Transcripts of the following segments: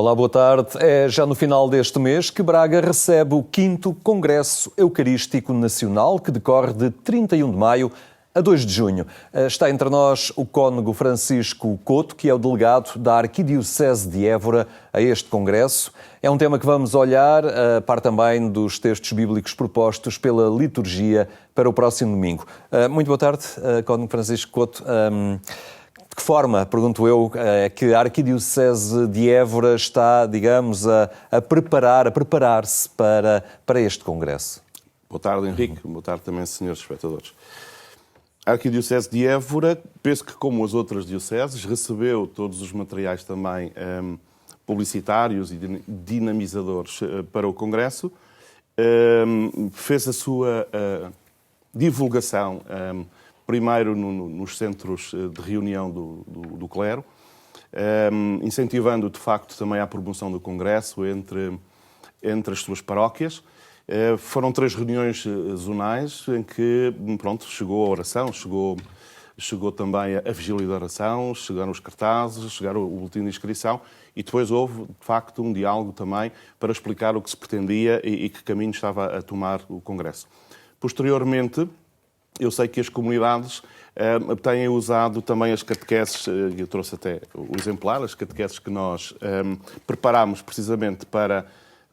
Olá, boa tarde. É já no final deste mês que Braga recebe o 5º Congresso Eucarístico Nacional, que decorre de 31 de maio a 2 de junho. Está entre nós o cônego Francisco Couto, que é o delegado da Arquidiocese de Évora a este congresso. É um tema que vamos olhar, a par também dos textos bíblicos propostos pela liturgia para o próximo domingo. Muito boa tarde, cônego Francisco Couto. De que forma, pergunto eu, é que a Arquidiocese de Évora está, digamos, a preparar-se para este congresso? Boa tarde, Henrique. Boa tarde também, senhores espectadores. A Arquidiocese de Évora, penso que como as outras dioceses, recebeu todos os materiais também publicitários e dinamizadores para o congresso, fez a sua divulgação primeiro nos centros de reunião do clero, incentivando de facto também a promoção do congresso entre as suas paróquias. Foram 3 reuniões zonais em que, pronto, chegou a oração, chegou também a vigília de oração, chegaram os cartazes, chegaram o boletim de inscrição e depois houve, de facto, um diálogo também para explicar o que se pretendia e que caminho estava a tomar o congresso. Posteriormente, eu sei que as comunidades têm usado também as catequeses, eu trouxe até o exemplar, as catequeses que nós preparámos precisamente para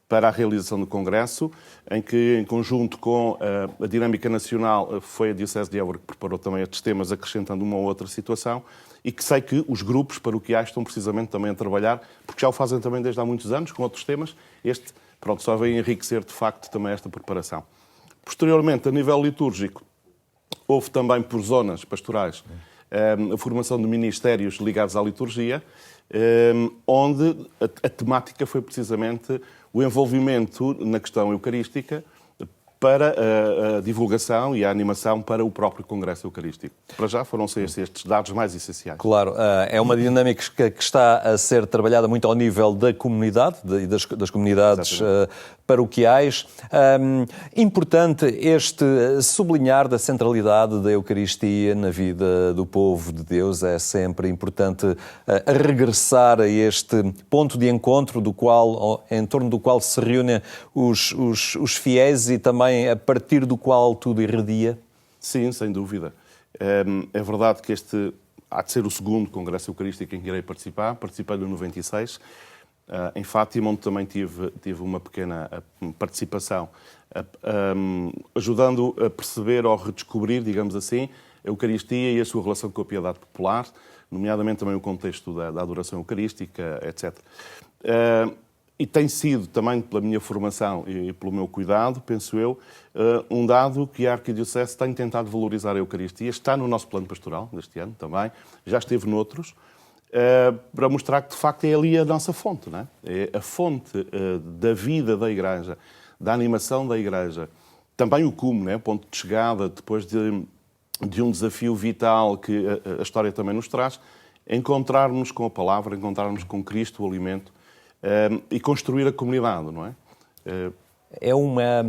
a realização do Congresso, em que, em conjunto com a Dinâmica Nacional, foi a Diocese de Évora que preparou também estes temas, acrescentando uma ou outra situação, e que sei que os grupos paroquiais estão precisamente também a trabalhar, porque já o fazem também desde há muitos anos, com outros temas. Este, pronto, só veio enriquecer, de facto, também esta preparação. Posteriormente, a nível litúrgico, houve também, por zonas pastorais, a formação de ministérios ligados à liturgia, onde a temática foi precisamente o envolvimento na questão eucarística para a divulgação e a animação para o próprio Congresso Eucarístico. Para já foram estes dados mais essenciais. Claro, é uma dinâmica que está a ser trabalhada muito ao nível da comunidade e das comunidades paroquiais. Importante este sublinhar da centralidade da Eucaristia na vida do povo de Deus. É sempre importante regressar a este ponto de encontro em torno do qual se reúnem os fiéis e também a partir do qual tudo irradia? Sim, sem dúvida. É verdade que este há de ser o 2º Congresso Eucarístico em que irei participar. Participei no 96. Em Fátima, onde também tive uma pequena participação, ajudando a perceber ou redescobrir, digamos assim, a Eucaristia e a sua relação com a piedade popular, nomeadamente também o contexto da adoração eucarística, etc. E tem sido também, pela minha formação e pelo meu cuidado, penso eu, um dado que a Arquidiocese tem tentado valorizar a Eucaristia. Está no nosso plano pastoral deste ano também, já esteve noutros, para mostrar que de facto é ali a nossa fonte, não é? É a fonte da vida da Igreja, da animação da Igreja. Também o cume, não é? Ponto de chegada, depois de um desafio vital que a história também nos traz, encontrarmos com a palavra, encontrarmos com Cristo, o alimento, e construir a comunidade, não é? É uma,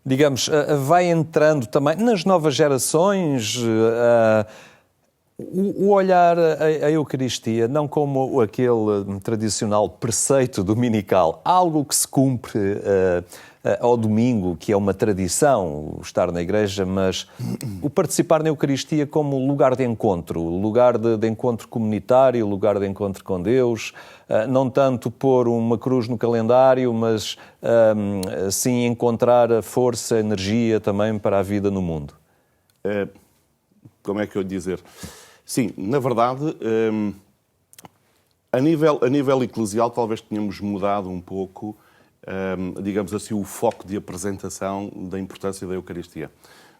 digamos, vai entrando também nas novas gerações o olhar a Eucaristia, não como aquele tradicional preceito dominical, algo que se cumpre ao domingo, que é uma tradição, o estar na igreja, mas o participar na Eucaristia como lugar de encontro, lugar de encontro comunitário, lugar de encontro com Deus, não tanto pôr uma cruz no calendário, mas sim encontrar a força, a energia também para a vida no mundo. Como é que eu ia dizer? Sim, na verdade, a nível eclesial talvez tenhamos mudado um pouco, digamos assim, o foco de apresentação da importância da Eucaristia.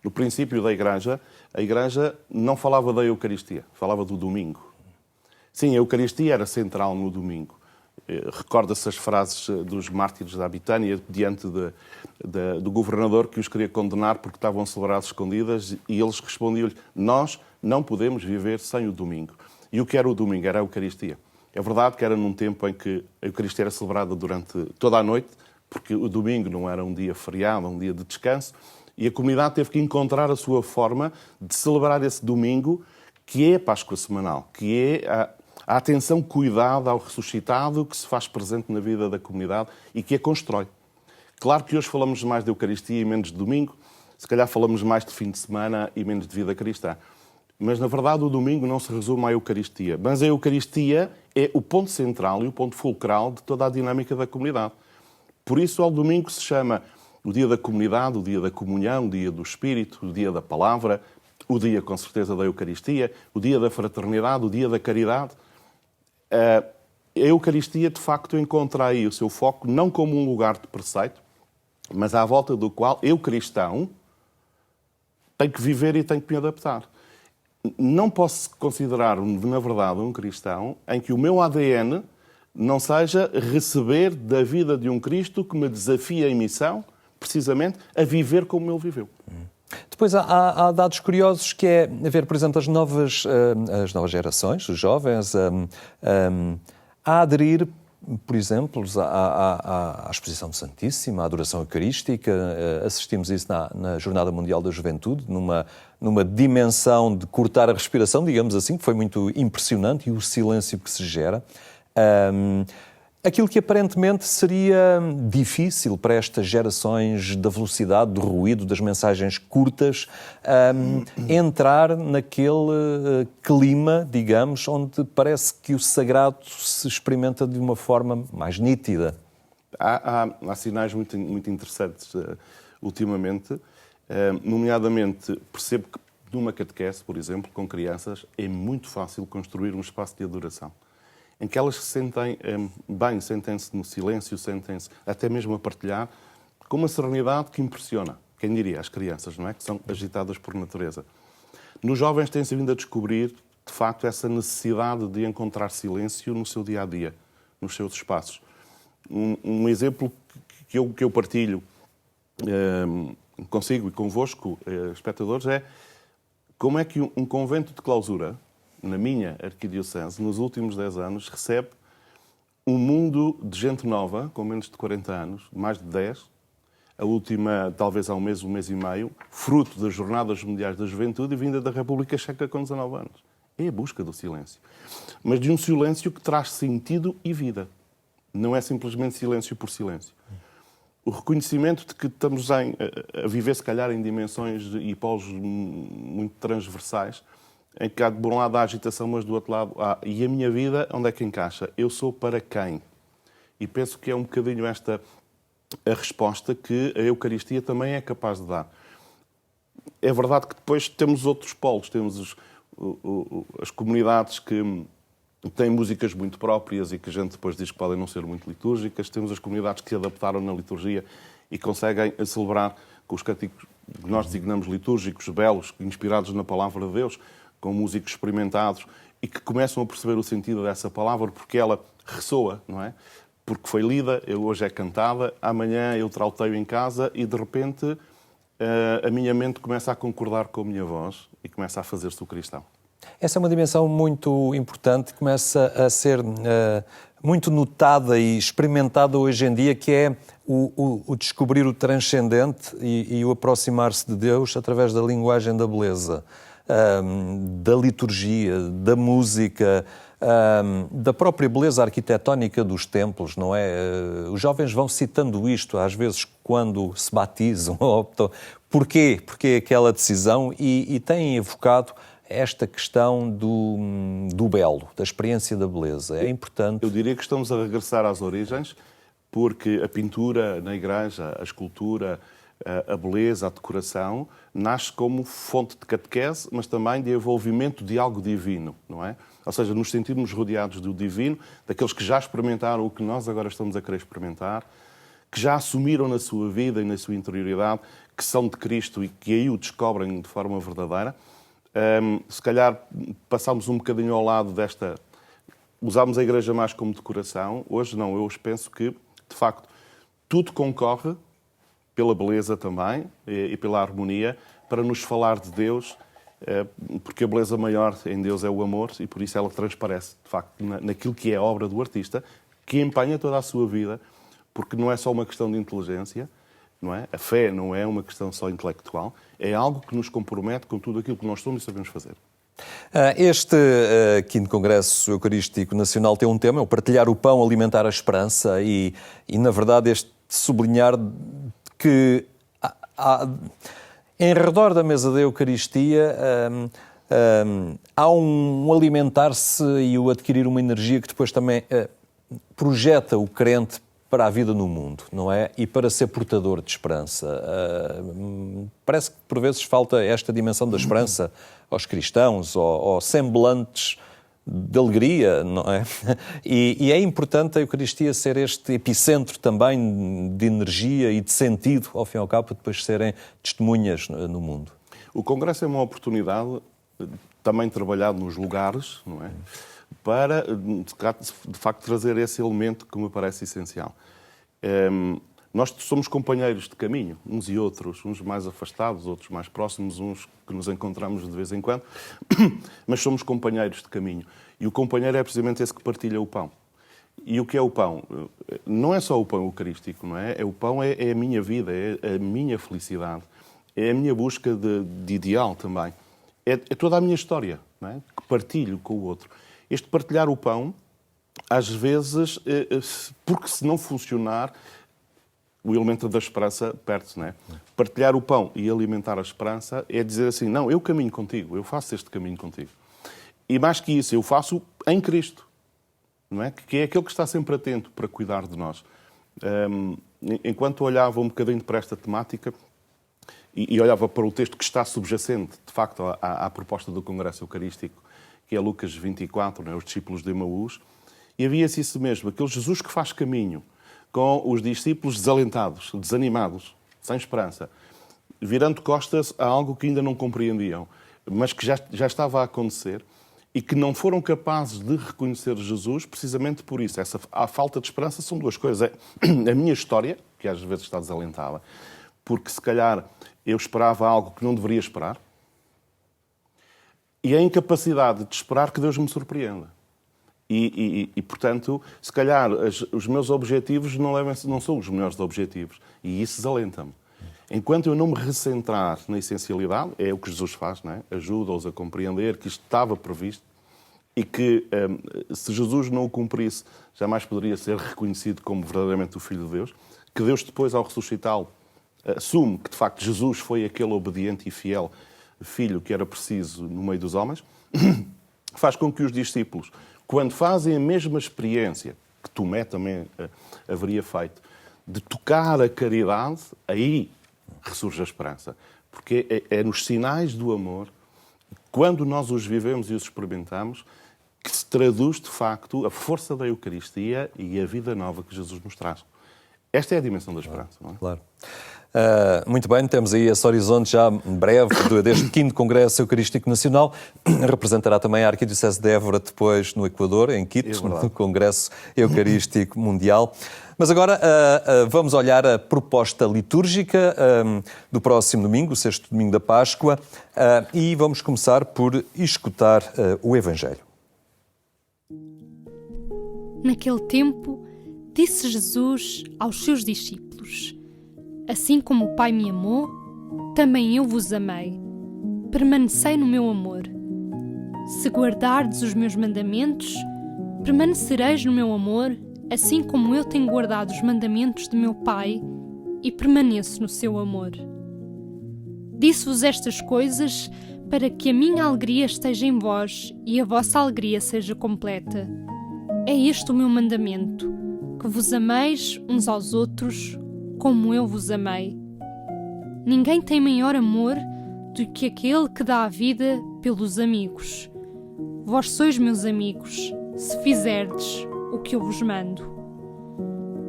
No princípio da Igreja, a Igreja não falava da Eucaristia, falava do domingo. Sim, a Eucaristia era central no domingo. Recorda-se as frases dos mártires da Bitânia diante do governador que os queria condenar porque estavam celebradas escondidas e eles respondiam-lhe: nós não podemos viver sem o domingo. E o que era o domingo? Era a Eucaristia. É verdade que era num tempo em que a Eucaristia era celebrada durante toda a noite, porque o domingo não era um dia feriado, um dia de descanso, e a comunidade teve que encontrar a sua forma de celebrar esse domingo, que é a Páscoa semanal, que é a atenção cuidada ao ressuscitado que se faz presente na vida da comunidade e que a constrói. Claro que hoje falamos mais de Eucaristia e menos de domingo, se calhar falamos mais de fim de semana e menos de vida cristã. Mas, na verdade, o domingo não se resume à Eucaristia. Mas a Eucaristia é o ponto central e o ponto fulcral de toda a dinâmica da comunidade. Por isso, ao domingo se chama o dia da comunidade, o dia da comunhão, o dia do Espírito, o dia da palavra, o dia, com certeza, da Eucaristia, o dia da fraternidade, o dia da caridade. A Eucaristia, de facto, encontra aí o seu foco não como um lugar de preceito, mas à volta do qual eu, cristão, tenho que viver e tenho que me adaptar. Não posso considerar-me, na verdade, um cristão em que o meu ADN não seja receber da vida de um Cristo que me desafia em missão, precisamente, a viver como ele viveu. Depois há dados curiosos que é ver, por exemplo, as novas gerações, os jovens, a aderir, por exemplo, à exposição do Santíssimo, à adoração eucarística. Assistimos isso na Jornada Mundial da Juventude, numa dimensão de cortar a respiração, digamos assim, que foi muito impressionante, e o silêncio que se gera. Aquilo que aparentemente seria difícil para estas gerações da velocidade, do ruído, das mensagens curtas, entrar naquele clima, digamos, onde parece que o sagrado se experimenta de uma forma mais nítida. Há sinais muito interessantes ultimamente, nomeadamente percebo que numa catequese, por exemplo, com crianças, é muito fácil construir um espaço de adoração em que elas se sentem bem, sentem-se no silêncio, sentem-se até mesmo a partilhar, com uma serenidade que impressiona. Quem diria? As crianças, não é? Que são agitadas por natureza. Nos jovens tem-se vindo a descobrir, de facto, essa necessidade de encontrar silêncio no seu dia-a-dia, nos seus espaços. Um exemplo que eu partilho consigo e convosco, espectadores, é como é que um convento de clausura, na minha arquidiocese, nos últimos 10 anos, recebe um mundo de gente nova, com menos de 40 anos, mais de 10, a última talvez há um mês e meio, fruto das Jornadas Mundiais da Juventude e vinda da República Checa com 19 anos. É a busca do silêncio. Mas de um silêncio que traz sentido e vida. Não é simplesmente silêncio por silêncio. O reconhecimento de que estamos a viver, se calhar, em dimensões e polos muito transversais, em que há, de um lado, a agitação, mas do outro lado, e a minha vida, onde é que encaixa? Eu sou para quem? E penso que é um bocadinho esta a resposta que a Eucaristia também é capaz de dar. É verdade que depois temos outros polos, temos as comunidades que têm músicas muito próprias e que a gente depois diz que podem não ser muito litúrgicas, temos as comunidades que se adaptaram na liturgia e conseguem celebrar com os cânticos que nós designamos litúrgicos, belos, inspirados na Palavra de Deus, com músicos experimentados e que começam a perceber o sentido dessa palavra porque ela ressoa, não é? Porque foi lida, hoje é cantada, amanhã eu trauteio em casa e de repente a minha mente começa a concordar com a minha voz e começa a fazer-se o cristão. Essa é uma dimensão muito importante, começa a ser muito notada e experimentada hoje em dia, que é o descobrir o transcendente e o aproximar-se de Deus através da linguagem da beleza. Da liturgia, da música, da própria beleza arquitetónica dos templos, não é? Os jovens vão citando isto, às vezes, quando se batizam, optam. Porquê? Porque aquela decisão e têm evocado esta questão do belo, da experiência da beleza. É importante. Eu diria que estamos a regressar às origens, porque a pintura na igreja, a escultura, a beleza, a decoração, nasce como fonte de catequese, mas também de envolvimento de algo divino, não é? Ou seja, nos sentirmos rodeados do divino, daqueles que já experimentaram o que nós agora estamos a querer experimentar, que já assumiram na sua vida e na sua interioridade que são de Cristo e que aí o descobrem de forma verdadeira. Se calhar passámos um bocadinho ao lado desta... Usámos a igreja mais como decoração. Hoje não, eu hoje penso que, de facto, tudo concorre pela beleza também e pela harmonia, para nos falar de Deus, porque a beleza maior em Deus é o amor e por isso ela transparece, de facto, naquilo que é a obra do artista, que empenha toda a sua vida, porque não é só uma questão de inteligência, não é? A fé não é uma questão só intelectual, é algo que nos compromete com tudo aquilo que nós somos e sabemos fazer. Este 5º Congresso Eucarístico Nacional tem um tema, é o partilhar o pão, alimentar a esperança e na verdade, este sublinhar que em redor da mesa da Eucaristia há um alimentar-se e o adquirir uma energia que depois também projeta o crente para a vida no mundo, não é? E para ser portador de esperança. Parece que por vezes falta esta dimensão da esperança aos cristãos, ou semblantes de alegria, não é? E é importante a Eucaristia ser este epicentro também de energia e de sentido, ao fim e ao cabo, para depois serem testemunhas no mundo. O Congresso é uma oportunidade, também trabalhar nos lugares, não é? Para, de facto, trazer esse elemento que me parece essencial. Nós somos companheiros de caminho, uns e outros, uns mais afastados, outros mais próximos, uns que nos encontramos de vez em quando, mas somos companheiros de caminho. E o companheiro é precisamente esse que partilha o pão. E o que é o pão? Não é só o pão eucarístico, não é? O pão é a minha vida, é a minha felicidade, é a minha busca de ideal também. É toda a minha história, não é? Que partilho com o outro. Este partilhar o pão, às vezes, porque se não funcionar, o elemento da esperança perde-se, não é? Partilhar o pão e alimentar a esperança é dizer assim, não, eu caminho contigo, eu faço este caminho contigo. E mais que isso, eu faço em Cristo, não é? Que é aquele que está sempre atento para cuidar de nós. Enquanto olhava um bocadinho para esta temática e olhava para o texto que está subjacente, de facto, à proposta do Congresso Eucarístico, que é Lucas 24, não é? Os discípulos de Emaús, e havia-se isso mesmo, aquele Jesus que faz caminho com os discípulos desalentados, desanimados, sem esperança, virando costas a algo que ainda não compreendiam, mas que já estava a acontecer e que não foram capazes de reconhecer Jesus precisamente por isso. A falta de esperança são duas coisas. É a minha história, que às vezes está desalentada, porque se calhar eu esperava algo que não deveria esperar, e a incapacidade de esperar que Deus me surpreenda. E, portanto, se calhar os meus objetivos não são os melhores objetivos. E isso desalenta-me. Enquanto eu não me recentrar na essencialidade, é o que Jesus faz, não é? Ajuda-os a compreender que isto estava previsto e que, se Jesus não o cumprisse, jamais poderia ser reconhecido como verdadeiramente o Filho de Deus. Que Deus, depois, ao ressuscitá-lo, assume que, de facto, Jesus foi aquele obediente e fiel filho que era preciso no meio dos homens, faz com que os discípulos, quando fazem a mesma experiência que Tomé também haveria feito, de tocar a caridade, aí ressurge a esperança. Porque é nos sinais do amor, quando nós os vivemos e os experimentamos, que se traduz, de facto, a força da Eucaristia e a vida nova que Jesus nos traz. Esta é a dimensão da esperança, não é? Claro. Muito bem, temos aí esse horizonte já breve deste 5º Congresso Eucarístico Nacional. Representará também a Arquidiocese de Évora depois no Equador, em Quito, no Congresso Eucarístico Mundial. Mas agora vamos olhar a proposta litúrgica do próximo domingo, o 6º domingo da Páscoa, e vamos começar por escutar o Evangelho. Naquele tempo, disse Jesus aos seus discípulos: assim como o Pai me amou, também eu vos amei. Permanecei no meu amor. Se guardardes os meus mandamentos, permanecereis no meu amor, assim como eu tenho guardado os mandamentos de meu Pai e permaneço no seu amor. Disse-vos estas coisas para que a minha alegria esteja em vós e a vossa alegria seja completa. É este o meu mandamento, que vos ameis uns aos outros, como eu vos amei. Ninguém tem maior amor do que aquele que dá a vida pelos amigos. Vós sois meus amigos, se fizerdes o que eu vos mando.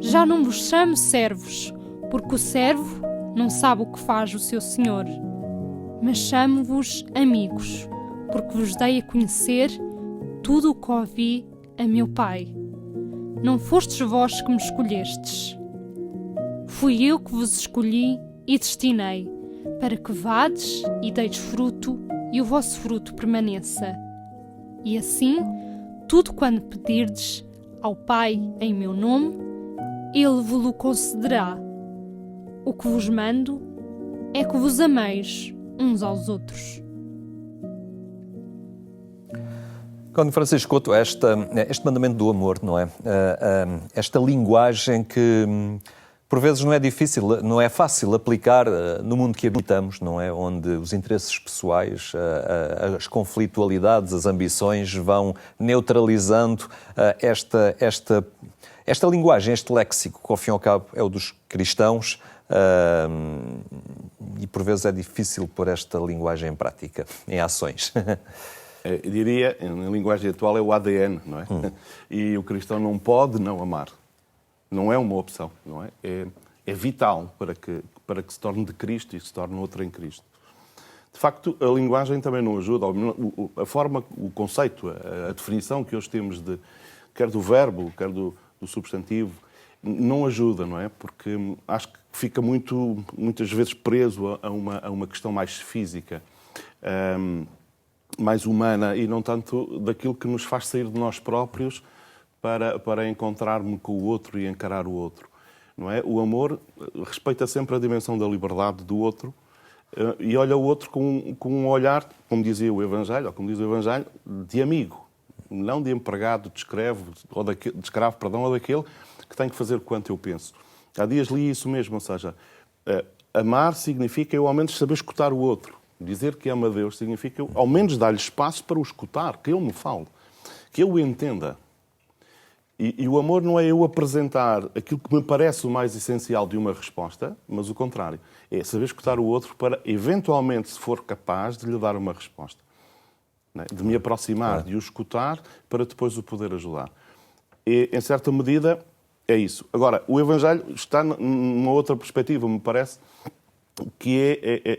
Já não vos chamo servos, porque o servo não sabe o que faz o seu senhor. Mas chamo-vos amigos, porque vos dei a conhecer tudo o que ouvi a meu Pai. Não fostes vós que me escolhestes. Fui eu que vos escolhi e destinei, para que vades e deis fruto e o vosso fruto permaneça. E assim, tudo quanto pedirdes ao Pai em meu nome, Ele vos-lo concederá. O que vos mando é que vos ameis uns aos outros. Cônego Francisco Couto, este mandamento do amor, não é? Esta linguagem que, por vezes, não é fácil aplicar no mundo que habitamos, não é? Onde os interesses pessoais, as conflitualidades, as ambições vão neutralizando esta linguagem, este léxico, que ao fim e ao cabo é o dos cristãos, e por vezes é difícil pôr esta linguagem em prática, em ações. Eu diria, na linguagem atual, é o ADN, não é? E o cristão não pode não amar. Não é uma opção, não é? É vital para que se torne de Cristo e se torne outro em Cristo. De facto, a linguagem também não ajuda. A forma, o conceito, a definição que hoje temos quer do verbo, quer do substantivo, não ajuda, não é? Porque acho que fica muitas vezes preso a uma questão mais física, mais humana, e não tanto daquilo que nos faz sair de nós próprios para encontrar-me com o outro e encarar o outro. Não é? O amor respeita sempre a dimensão da liberdade do outro e olha o outro com um olhar, como dizia o Evangelho, ou como diz o Evangelho, de amigo, não de empregado, de escravo, ou daquele que tem que fazer quanto eu penso. Há dias li isso mesmo, ou seja, amar significa eu ao menos saber escutar o outro. Dizer que ama a Deus significa eu ao menos dar-lhe espaço para o escutar, que ele me fale, que eu o entenda. E o amor não é eu apresentar aquilo que me parece o mais essencial de uma resposta, mas o contrário. É saber escutar o outro para, eventualmente, se for capaz, de lhe dar uma resposta. De me aproximar, de o escutar, para depois o poder ajudar. E, em certa medida, é isso. Agora, o Evangelho está numa outra perspectiva, me parece, que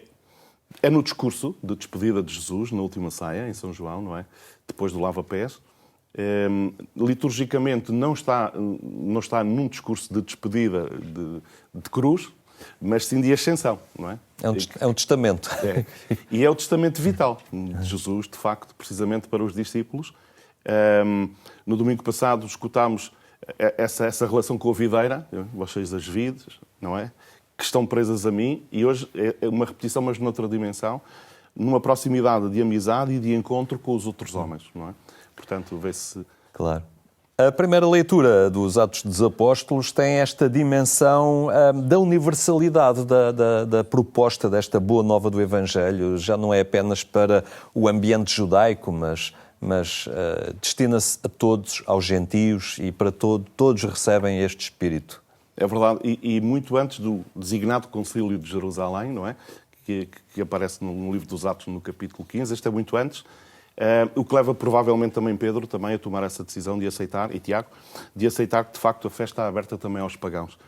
é no discurso de despedida de Jesus, na última ceia, em São João, não é? Depois do lava-pés. Liturgicamente não está num discurso de despedida de cruz, mas sim de ascensão, não é? É um testamento. É. E é o testamento vital de Jesus, de facto, precisamente para os discípulos. No domingo passado escutámos essa relação com a videira, vós sois as vides, não é? Que estão presas a mim, e hoje é uma repetição, mas noutra dimensão, numa proximidade de amizade e de encontro com os outros homens, não é? Portanto, vê-se... Claro. A primeira leitura dos Atos dos Apóstolos tem esta dimensão da universalidade da proposta desta boa nova do Evangelho. Já não é apenas para o ambiente judaico, mas destina-se a todos, aos gentios, e para todos recebem este espírito. É verdade, e muito antes do designado Concílio de Jerusalém, não é? Que aparece no livro dos Atos, no capítulo 15, este é muito antes, o que leva provavelmente também Pedro também a tomar essa decisão de aceitar, e Tiago, de aceitar que de facto a fé está aberta também aos pagãos.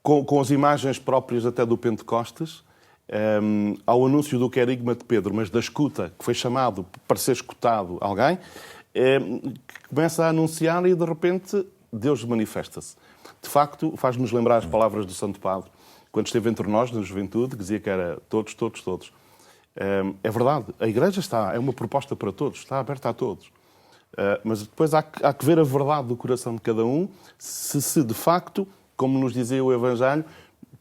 Com as imagens próprias até do Pentecostes, ao anúncio do querigma de Pedro, mas da escuta, que foi chamado para ser escutado alguém, começa a anunciar e de repente Deus manifesta-se. De facto, faz-nos lembrar as palavras do Santo Padre, quando esteve entre nós, na juventude, que dizia que era todos, todos, todos. É verdade, a Igreja é uma proposta para todos, está aberta a todos. Mas depois há que ver a verdade do coração de cada um, se de facto, como nos dizia o Evangelho,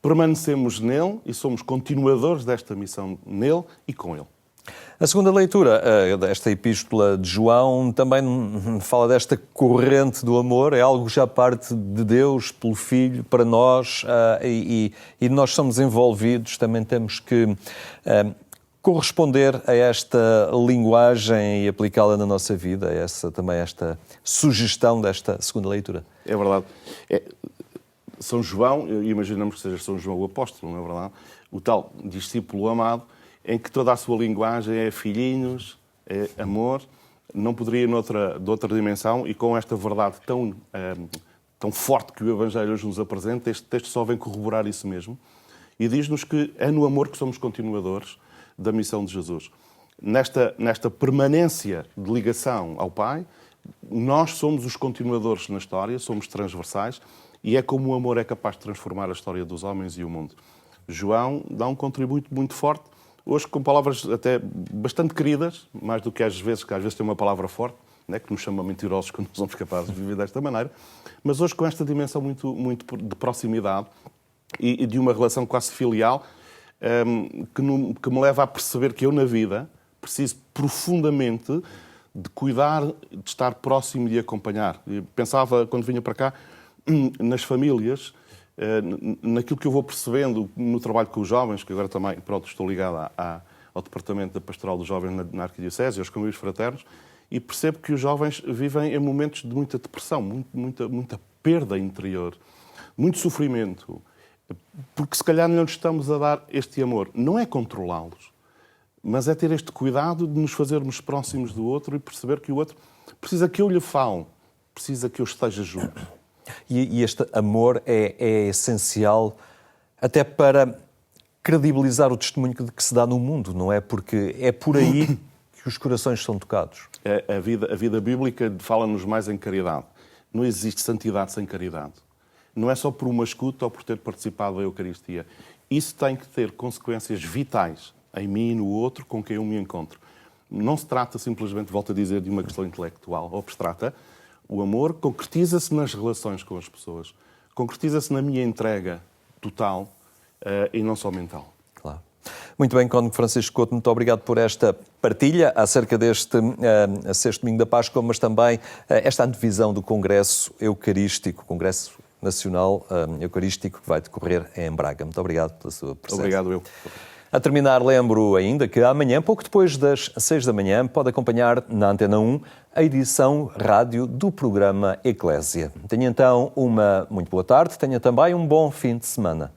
permanecemos nele e somos continuadores desta missão nele e com ele. A segunda leitura desta epístola de João também fala desta corrente do amor, é algo que já parte de Deus, pelo Filho, para nós, e nós somos envolvidos, também temos que corresponder a esta linguagem e aplicá-la na nossa vida, também esta sugestão desta segunda leitura. É verdade. São João, imaginamos que seja São João o Apóstolo, não é verdade? O tal discípulo amado, em que toda a sua linguagem é filhinhos, é amor, não poderia ir de outra dimensão, e com esta verdade tão forte que o Evangelho hoje nos apresenta, este texto só vem corroborar isso mesmo, e diz-nos que é no amor que somos continuadores da missão de Jesus. Nesta permanência de ligação ao Pai, nós somos os continuadores na história, somos transversais, e é como o amor é capaz de transformar a história dos homens e o mundo. João dá um contributo muito forte, hoje com palavras até bastante queridas, mais do que às vezes tem uma palavra forte, né, que nos chama mentirosos quando não somos capazes de viver desta maneira, mas hoje com esta dimensão muito, muito de proximidade e de uma relação quase filial, que me leva a perceber que eu na vida preciso profundamente de cuidar, de estar próximo e de acompanhar. Eu pensava, quando vinha para cá, nas famílias, naquilo que eu vou percebendo no trabalho com os jovens, que agora também estou ligado ao Departamento da Pastoral dos Jovens na Arquidiocese, aos convívios fraternos, e percebo que os jovens vivem em momentos de muita depressão, muita perda interior, muito sofrimento, porque se calhar não lhes estamos a dar este amor. Não é controlá-los, mas é ter este cuidado de nos fazermos próximos do outro e perceber que o outro precisa que eu lhe fale, precisa que eu esteja junto. E este amor é essencial até para credibilizar o testemunho que se dá no mundo, não é? Porque é por aí que os corações são tocados. A vida bíblica fala-nos mais em caridade. Não existe santidade sem caridade. Não é só por uma escuta ou por ter participado da Eucaristia. Isso tem que ter consequências vitais em mim e no outro com quem eu me encontro. Não se trata simplesmente, volto a dizer, de uma questão intelectual ou abstrata. O amor concretiza-se nas relações com as pessoas. Concretiza-se na minha entrega total e não só mental. Claro. Muito bem, Cônego Francisco Couto, muito obrigado por esta partilha acerca deste sexto domingo da Páscoa, mas também esta antevisão do Congresso Eucarístico, Congresso Nacional Eucarístico, que vai decorrer em Braga. Muito obrigado pela sua presença. Obrigado, eu. A terminar, lembro ainda que amanhã, pouco depois das 6 da manhã, pode acompanhar na Antena 1 a edição rádio do programa Eclésia. Tenha então uma muito boa tarde, tenha também um bom fim de semana.